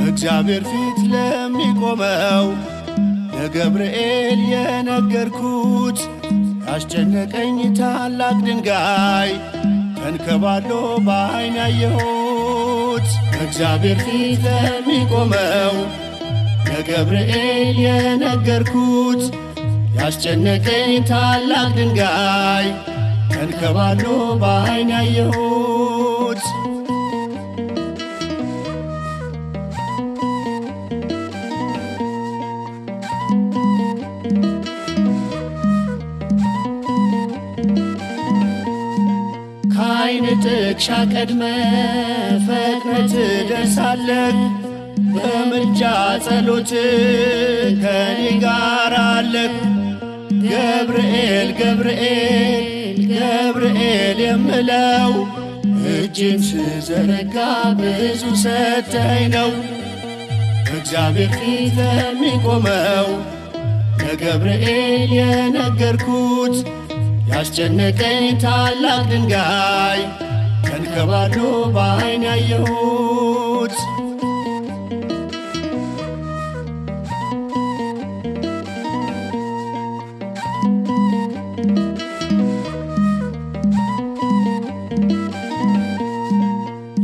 እግዚአብሔር ፊት ለሚቆመው ለገብርኤል የነገርኩት ያስጨነቀኝ ታላቅ ድንጋይ ተንከባሎ በዓይን ያየሁት። እግዚአብሔር ፊት ለሚቆመው ለገብርኤል የነገርኩት ያስጨነቀኝ ታላቅ ድንጋይ ተንከባሎ በዓይን ያየሁት። ከዓይን ጥቅሻ ቀድመ ፈጥነህ ትደርሳለህ። በምልጃ ጸሎት ከኔ ጋር አለህ። ገብርኤል ገብርኤል ገብርኤል የምለው እጅን ስዘረጋ ብዙ ሰጠኝ ነው። እግዚአብሔር ፊት ለሚቆመው ለገብርኤል የነገርኩት ያስጨነቀኝ ታላቅ ድንጋይ ተንከባሎ በዓይን ያየሁት።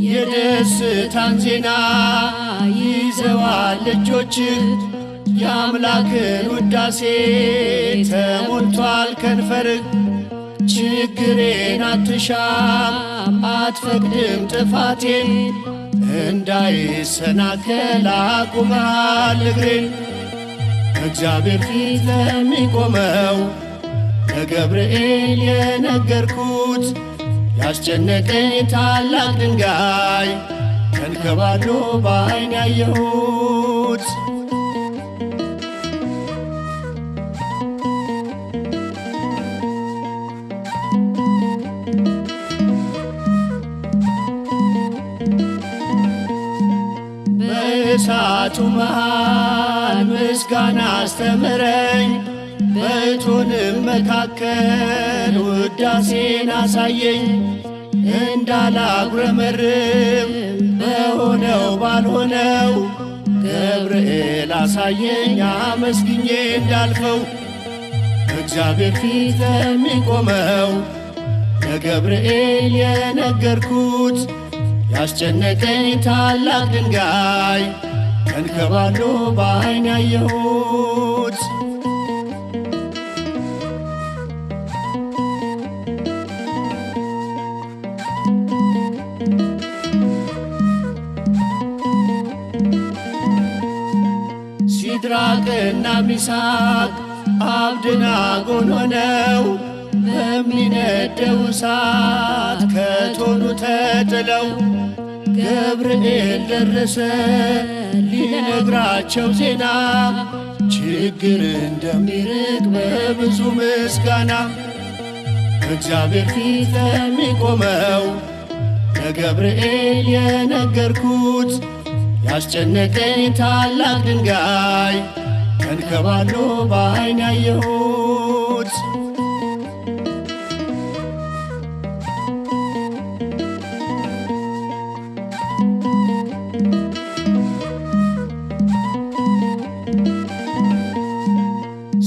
የደስታን ዜና ይዘዋል እጆችህ፣ የአምላክን ውዳሴ ተሞልቷል ከንፈርህ። ችግሬን አትሻም አትፈቅድም ጥፋቴን፣ እንዳይሰናከል አቁመሃል እግሬን። እግዚአብሔር ፊት ለሚቆመው ለገብርኤል የነገርኩት ያስጨነቀኝ ታላቅ ድንጋይ ተንከባሎ በዓይን ያየሁት። በእሳቱ መሃል ምስጋና አስተምረኝ፣ በእቶንም መካከል ውዳሴን አሳየኝ። እንዳላጉረመርም በሆነው ባልሆነው ገብርኤል አሳየኝ አመስግኜ እንዳልፈው። እግዚአብሔር ፊት ለሚቆመው ለገብርኤል የነገርኩት ያስጨነቀኝ ታላቅ ድንጋይ ተንከባሎ በዓይን ያየሁት። ሲድራቅና ሚሳቅ አብደናጎን ሆነው በሚነደው እሳት ከእቶኑ ተጥለው ገብርኤል ደረሰ ሊነግራቸው ዜና፣ ችግር እንደሚርቅ በብዙ ምስጋና። እግዚአብሔር ፊት ለሚቆመው ለገብርኤል የነገርኩት ያስጨነቀኝ ታላቅ ድንጋይ ተንከባሎ በዓይን ያየሁት።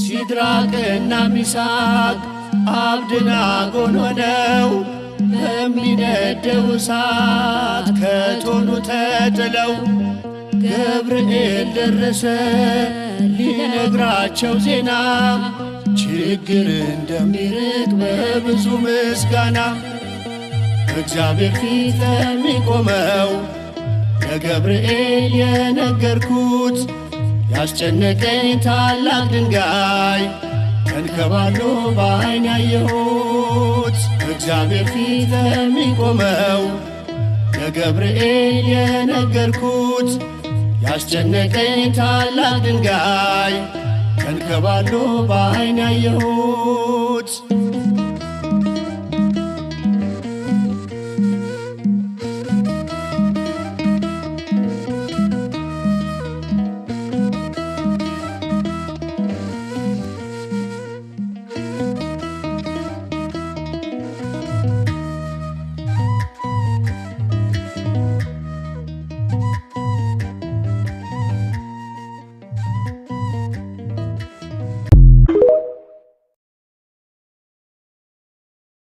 ሲድራቅና ሚሳቅ አብደናጎን ሆነው በሚነደው እሳት ከእቶኑ ተጥለው ገብርኤል ደረሰ ሊነግራቸው ዜና፣ ችግር እንደሚርቅ በብዙ ምስጋና። እግዚአብሔር ፊት ለሚቆመው ለገብርኤል የነገርኩት ያስጨነቀኝ ታላቅ ድንጋይ ተንከባሎ በዓይን ያየሁት። እግዚአብሔር ፊት ለሚቆመው ለገብርኤል የነገርኩት ያስጨነቀኝ ታላቅ ድንጋይ ተንከባሎ በዓይን ያየሁት።